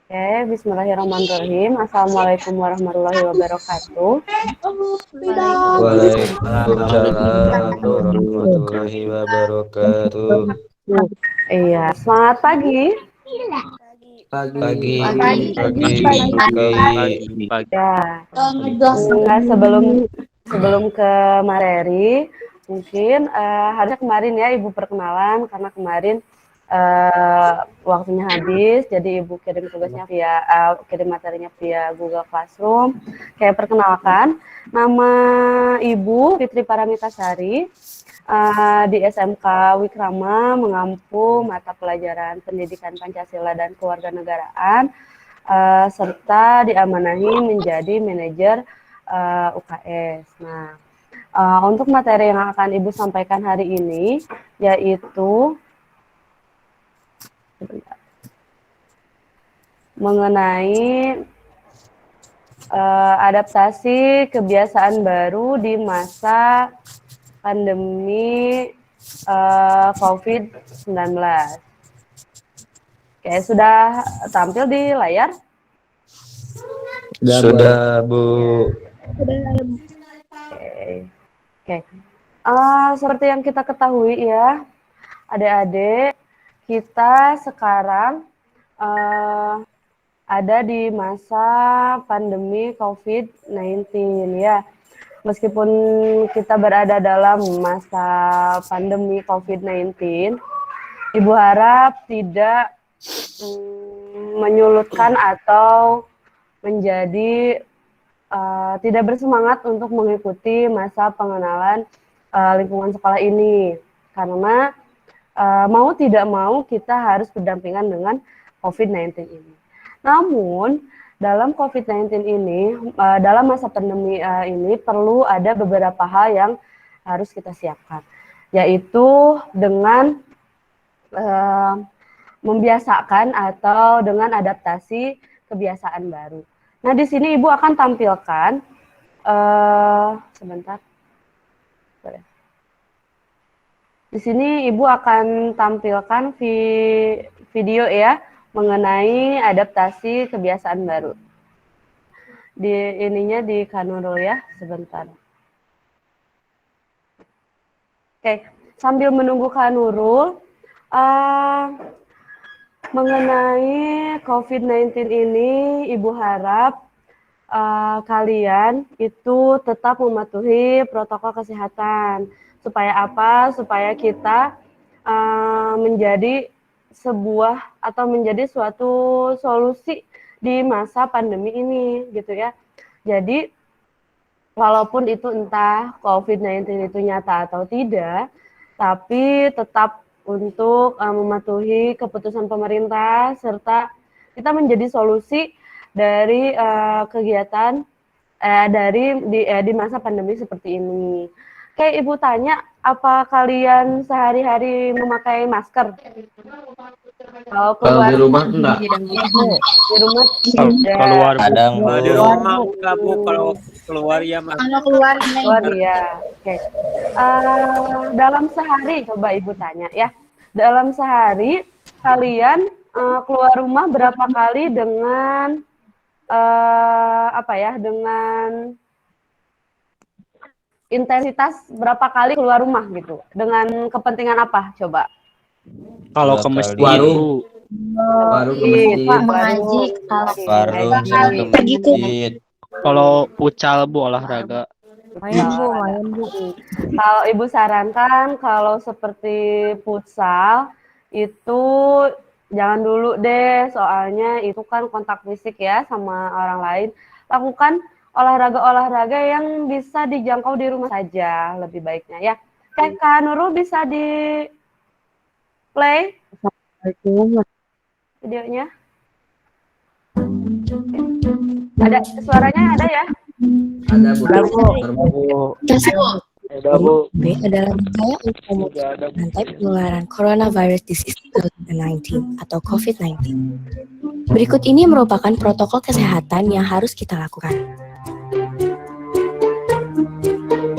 Oke, bismillahirrahmanirrahim. Assalamualaikum warahmatullahi wabarakatuh. Waalaikumsalam warahmatullahi wabarakatuh. Iya, selamat pagi. Pagi, Pagi. pagi, Kak. Ya, nah, sebelum ke materi, mungkin harusnya kemarin ya Ibu perkenalan karena kemarin waktunya habis, jadi Ibu kirim tugasnya kirim materinya via Google Classroom. Kayak perkenalkan, nama Ibu Fitri Paramitasari. Di SMK Wikrama mengampu mata pelajaran pendidikan Pancasila dan kewarganegaraan, serta diamanahi menjadi manajer UKS. Nah, untuk materi yang akan Ibu sampaikan hari ini yaitu mengenai adaptasi kebiasaan baru di masa pandemi COVID-19. Oke, sudah tampil di layar? Sudah, Bu. Oke. Seperti yang kita ketahui ya, adik-adik, kita sekarang ada di masa pandemi COVID-19 ya. Meskipun kita berada dalam masa pandemi COVID-19, Ibu harap tidak menyulutkan atau menjadi tidak bersemangat untuk mengikuti masa pengenalan lingkungan sekolah ini. Karena mau tidak mau kita harus berdampingan dengan COVID-19 ini. Namun, dalam COVID-19 ini, dalam masa pandemi ini perlu ada beberapa hal yang harus kita siapkan, yaitu dengan membiasakan atau dengan adaptasi kebiasaan baru. Nah, di sini Ibu akan tampilkan, sebentar. Di sini Ibu akan tampilkan video ya, mengenai adaptasi kebiasaan baru. Di ininya di Kanurul ya, sebentar. Oke, sambil menunggu Kanurul, mengenai COVID-19 ini, Ibu harap kalian itu tetap mematuhi protokol kesehatan. Supaya apa? Supaya kita menjadi sebuah atau menjadi suatu solusi di masa pandemi ini, gitu ya. Jadi, walaupun itu entah COVID-19 itu nyata atau tidak, tapi tetap untuk mematuhi keputusan pemerintah serta kita menjadi solusi dari kegiatan di masa pandemi seperti ini. Oke, Ibu tanya, apa kalian sehari-hari memakai masker? Kalau di rumah enggak? Di rumah Keluar Kadang, Bu. di rumah enggak, Bu. Kalau keluar ya Mas. Kalau keluar ya. Oke. Dalam sehari coba Ibu tanya ya. Dalam sehari kalian keluar rumah berapa kali dengan dengan intensitas berapa kali keluar rumah gitu? Dengan kepentingan apa? Coba. Kalau ke masjid, Bu. Baru ke masjid. mengaji, Baru ke masjid. Kalau pucal, Bu, olahraga. main Bu. Kalau Ibu sarankan kalau seperti futsal itu jangan dulu deh, soalnya itu kan kontak fisik ya sama orang lain. Lakukan olahraga-olahraga yang bisa dijangkau di rumah saja lebih baiknya ya. Kayak Kak Nurul bisa di play videonya. Ada suaranya ada ya? Ada, Bu. Ada, Bu. adalah upaya untuk memutus rantai penularan coronavirus disease 2019 atau COVID-19. Berikut ini merupakan protokol kesehatan yang harus kita lakukan.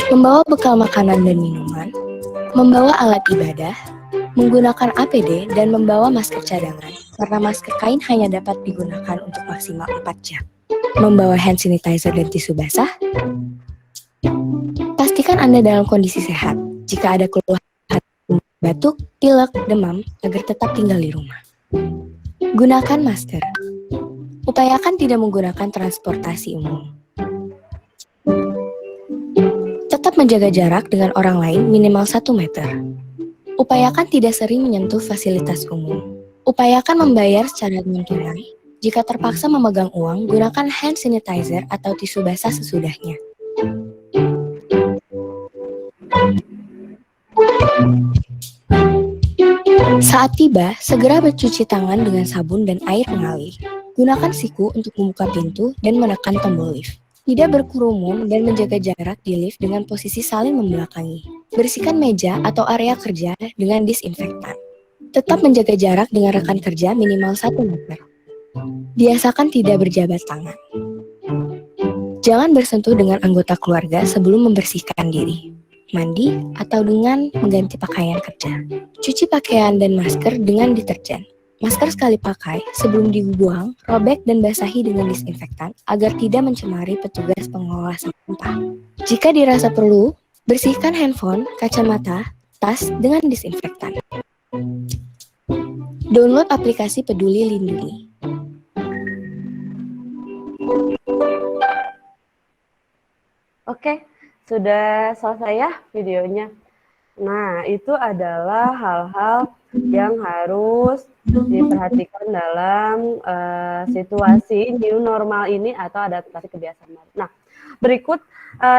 Membawa bekal makanan dan minuman, membawa alat ibadah, Menggunakan APD dan membawa masker cadangan, karena masker kain hanya dapat digunakan untuk maksimal 4 jam. Membawa hand sanitizer dan tisu basah. Pastikan Anda dalam kondisi sehat. Jika ada keluhan batuk, pilek, demam, agar tetap tinggal di rumah. Gunakan masker. Upayakan tidak menggunakan transportasi umum. Tetap menjaga jarak dengan orang lain minimal 1 meter. Upayakan tidak sering menyentuh fasilitas umum. Upayakan membayar secara non-tunai. Jika terpaksa memegang uang, gunakan hand sanitizer atau tisu basah sesudahnya. Saat tiba, segera mencuci tangan dengan sabun dan air mengalir. Gunakan siku untuk membuka pintu dan menekan tombol lift. Tidak berkerumun dan menjaga jarak di lift dengan posisi saling membelakangi. Bersihkan meja atau area kerja dengan disinfektan. Tetap menjaga jarak dengan rekan kerja minimal 1 meter. Biasakan tidak berjabat tangan. Jangan bersentuh dengan anggota keluarga sebelum membersihkan diri, mandi, atau dengan mengganti pakaian kerja. Cuci pakaian dan masker dengan deterjen. Masker sekali pakai sebelum dibuang, robek dan basahi dengan disinfektan agar tidak mencemari petugas pengelola sampah. Jika dirasa perlu, bersihkan handphone, kacamata, tas dengan disinfektan. Download aplikasi Peduli Lindungi. Oke, sudah selesai ya videonya. Nah, itu adalah hal-hal yang harus diperhatikan dalam situasi new normal ini atau adaptasi kebiasaan baru. Nah, berikut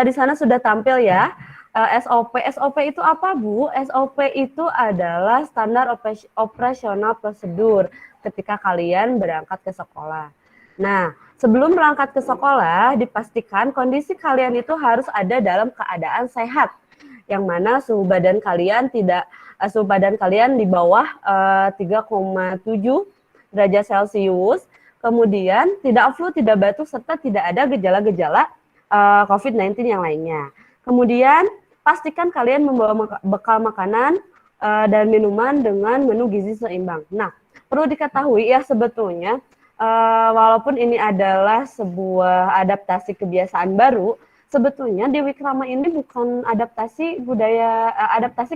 di sana sudah tampil ya SOP. SOP itu apa, Bu? SOP itu adalah standar operasional prosedur ketika kalian berangkat ke sekolah. Nah, sebelum berangkat ke sekolah, dipastikan kondisi kalian itu harus ada dalam keadaan sehat. Yang mana suhu badan kalian di bawah 3,7 derajat Celcius, kemudian tidak flu, tidak batuk, serta tidak ada gejala-gejala COVID-19 yang lainnya. Kemudian pastikan kalian membawa bekal makanan dan minuman dengan menu gizi seimbang. Nah, perlu diketahui ya sebetulnya walaupun ini adalah sebuah adaptasi kebiasaan baru, sebetulnya di Wikrama ini bukan adaptasi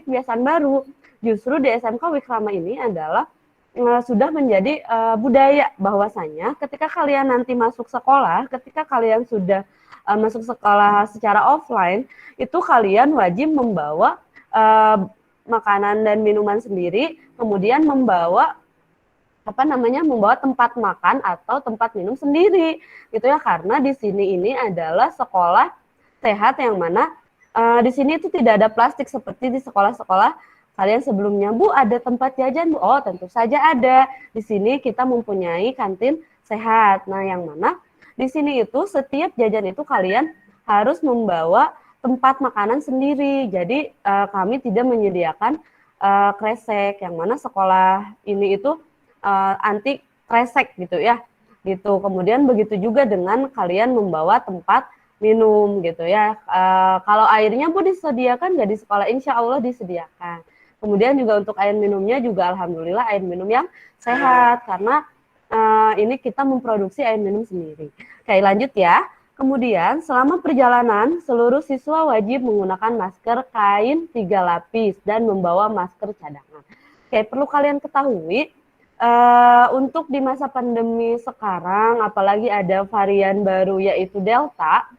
kebiasaan baru. Justru di SMK Wikrama ini adalah sudah menjadi budaya bahwasanya ketika kalian nanti masuk sekolah, ketika kalian sudah masuk sekolah secara offline, itu kalian wajib membawa makanan dan minuman sendiri, kemudian membawa tempat makan atau tempat minum sendiri. Gitu ya, karena di sini ini adalah sekolah sehat yang mana di sini itu tidak ada plastik seperti di sekolah-sekolah kalian sebelumnya. Bu, ada tempat jajan, Bu? Oh, tentu saja ada. Di sini kita mempunyai kantin sehat. Nah, yang mana di sini itu setiap jajan itu kalian harus membawa tempat makanan sendiri. Jadi kami tidak menyediakan kresek, yang mana sekolah ini itu anti kresek gitu ya. Gitu. Kemudian begitu juga dengan kalian membawa tempat minum gitu ya. Kalau airnya Bu disediakan nggak di sekolah? Insya Allah disediakan. Kemudian juga untuk air minumnya juga alhamdulillah air minum yang sehat karena ini kita memproduksi air minum sendiri. Oke, lanjut ya. Kemudian selama perjalanan seluruh siswa wajib menggunakan masker kain 3 lapis dan membawa masker cadangan. Oke, perlu kalian ketahui untuk di masa pandemi sekarang apalagi ada varian baru yaitu Delta.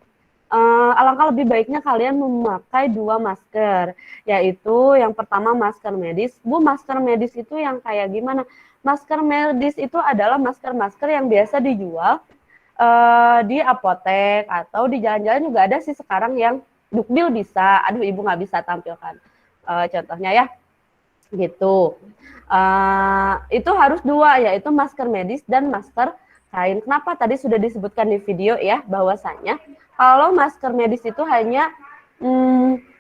Alangkah lebih baiknya kalian memakai 2 masker, yaitu yang pertama masker medis. Bu, masker medis itu yang kayak gimana? Masker medis itu adalah masker-masker yang biasa dijual di apotek atau di jalan-jalan juga ada sih sekarang yang Dukbil bisa. Aduh, Ibu nggak bisa tampilkan contohnya ya, gitu. Itu harus 2, yaitu masker medis dan masker kain. Kenapa? Tadi sudah disebutkan di video ya, bahwasanya kalau masker medis itu hanya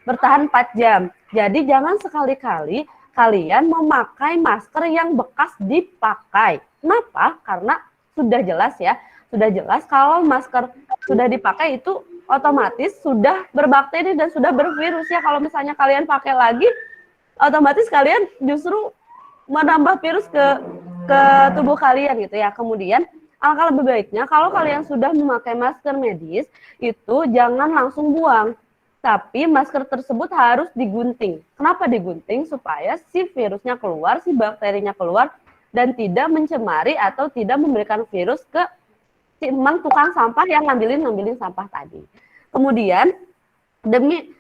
bertahan 4 jam. Jadi jangan sekali-kali kalian memakai masker yang bekas dipakai. Kenapa? Karena sudah jelas ya, sudah jelas kalau masker sudah dipakai itu otomatis sudah berbakteri dan sudah bervirus ya. Kalau misalnya kalian pakai lagi, otomatis kalian justru menambah virus ke tubuh kalian gitu ya. Kemudian alangkah lebih baiknya kalau kalian sudah memakai masker medis itu jangan langsung buang. Tapi masker tersebut harus digunting. Kenapa digunting? Supaya si virusnya keluar, si bakterinya keluar, dan tidak mencemari atau tidak memberikan virus ke si emang tukang sampah yang ngambilin sampah tadi. Kemudian demi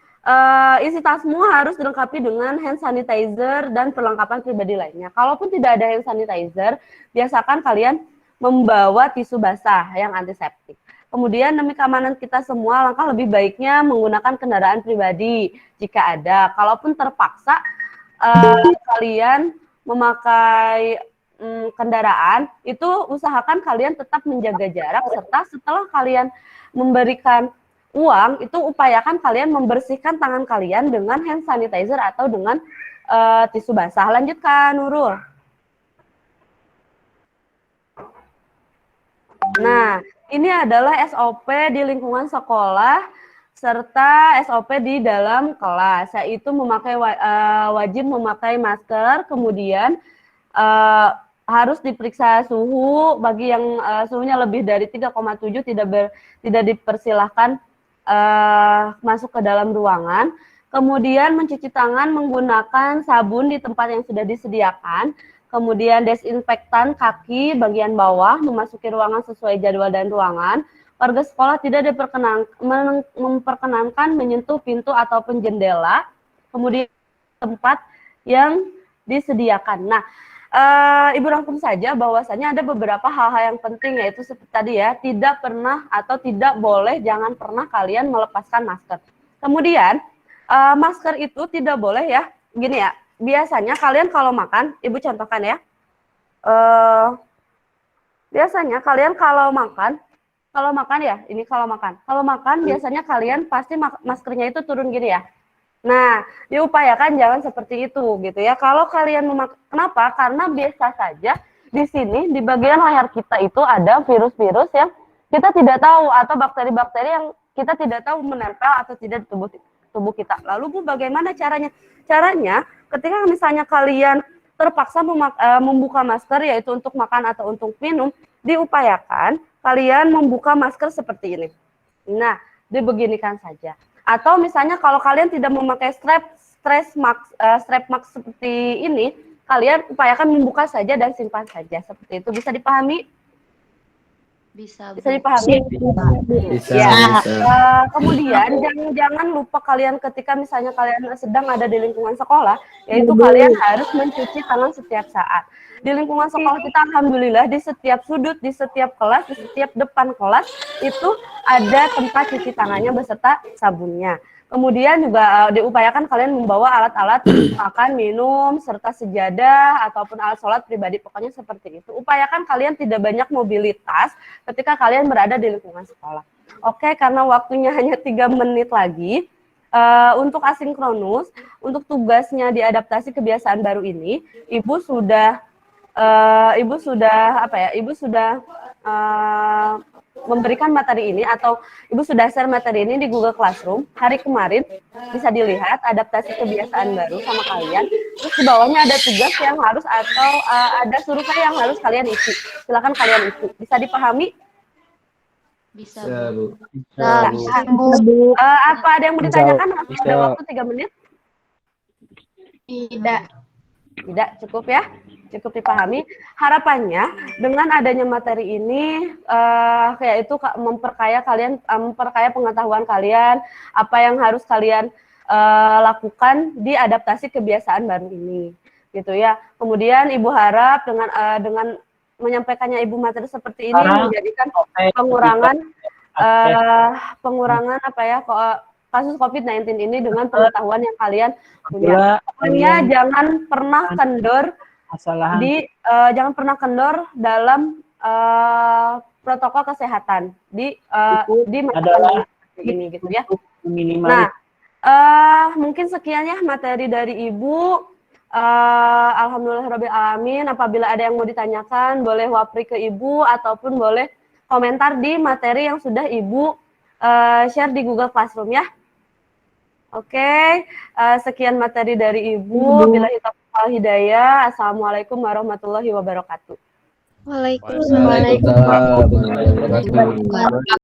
isi tasmu harus dilengkapi dengan hand sanitizer dan perlengkapan pribadi lainnya. Kalaupun tidak ada hand sanitizer, biasakan kalian membawa tisu basah yang antiseptik. Kemudian demi keamanan kita semua, langkah lebih baiknya menggunakan kendaraan pribadi jika ada. Kalaupun terpaksa kalian memakai kendaraan, itu usahakan kalian tetap menjaga jarak, serta setelah kalian memberikan uang, itu upayakan kalian membersihkan tangan kalian dengan hand sanitizer atau dengan tisu basah. Lanjutkan, Nurul. Nah, ini adalah SOP di lingkungan sekolah serta SOP di dalam kelas, yaitu wajib memakai masker, kemudian harus diperiksa suhu bagi yang suhunya lebih dari 3,7 tidak dipersilahkan masuk ke dalam ruangan. Kemudian mencuci tangan menggunakan sabun di tempat yang sudah disediakan. Kemudian desinfektan kaki bagian bawah, memasuki ruangan sesuai jadwal dan ruangan. Warga sekolah tidak memperkenankan menyentuh pintu ataupun jendela. Kemudian tempat yang disediakan. Nah, Ibu rangkum saja bahwasannya ada beberapa hal-hal yang penting, yaitu seperti tadi ya, tidak pernah atau tidak boleh, jangan pernah kalian melepaskan masker. Kemudian masker itu tidak boleh ya, gini ya, biasanya kalian kalau makan, Ibu contohkan ya, biasanya kalian kalau makan ya, ini kalau makan biasanya kalian pasti maskernya itu turun gini ya. Nah, diupayakan jangan seperti itu gitu ya. Kalau kalian kenapa? Karena biasa saja di sini di bagian leher kita itu ada virus-virus yang kita tidak tahu atau bakteri-bakteri yang kita tidak tahu menempel atau tidak di tubuh kita. Lalu Bu, bagaimana caranya? Caranya ketika misalnya kalian terpaksa membuka masker, yaitu untuk makan atau untuk minum, diupayakan kalian membuka masker seperti ini. Nah, dibeginikan saja. Atau misalnya kalau kalian tidak memakai strap mask seperti ini, kalian upayakan membuka saja dan simpan saja seperti itu. Bisa dipahami? Bisa dipahami? Bisa. Ya. Kemudian jangan lupa kalian ketika misalnya kalian sedang ada di lingkungan sekolah, yaitu kalian harus mencuci tangan setiap saat. Di lingkungan sekolah kita alhamdulillah di setiap sudut, di setiap kelas, di setiap depan kelas itu ada tempat cuci tangannya beserta sabunnya. Kemudian juga diupayakan kalian membawa alat-alat makan, minum, serta sejadah ataupun alat sholat pribadi, pokoknya seperti itu. Upayakan kalian tidak banyak mobilitas ketika kalian berada di lingkungan sekolah. Oke, karena waktunya hanya 3 menit lagi, untuk asinkronus, untuk tugasnya diadaptasi kebiasaan baru ini, Ibu sudah memberikan materi ini atau Ibu sudah share materi ini di Google Classroom hari kemarin, bisa dilihat adaptasi kebiasaan baru sama kalian. Terus di bawahnya ada tugas yang harus atau ada survei yang harus kalian isi. Silakan kalian isi. Bisa dipahami? Bisa, Bu. Bu. Apa ada yang mau ditanyakan? Ada waktu 3 menit? Tidak, cukup ya. Cukup dipahami. Harapannya dengan adanya materi ini yaitu memperkaya pengetahuan kalian, apa yang harus kalian lakukan di adaptasi kebiasaan baru ini, gitu ya. Kemudian Ibu harap dengan menyampaikannya Ibu materi seperti ini menjadikan pengurangan kasus COVID-19 ini dengan pengetahuan yang kalian punya. Pokoknya jangan pernah kendor jangan pernah kendor dalam protokol kesehatan di masa ini gitu ya. Nah, mungkin sekian ya materi dari Ibu. Alhamdulillahirabbil alamin. Apabila ada yang mau ditanyakan, boleh wapri ke Ibu ataupun boleh komentar di materi yang sudah Ibu share di Google Classroom ya. Oke, sekian materi dari Ibu. Billahi taufiq wal hidayah. Assalamualaikum warahmatullahi wabarakatuh. Waalaikumsalam. Waalaikumsalam warahmatullahi wabarakatuh.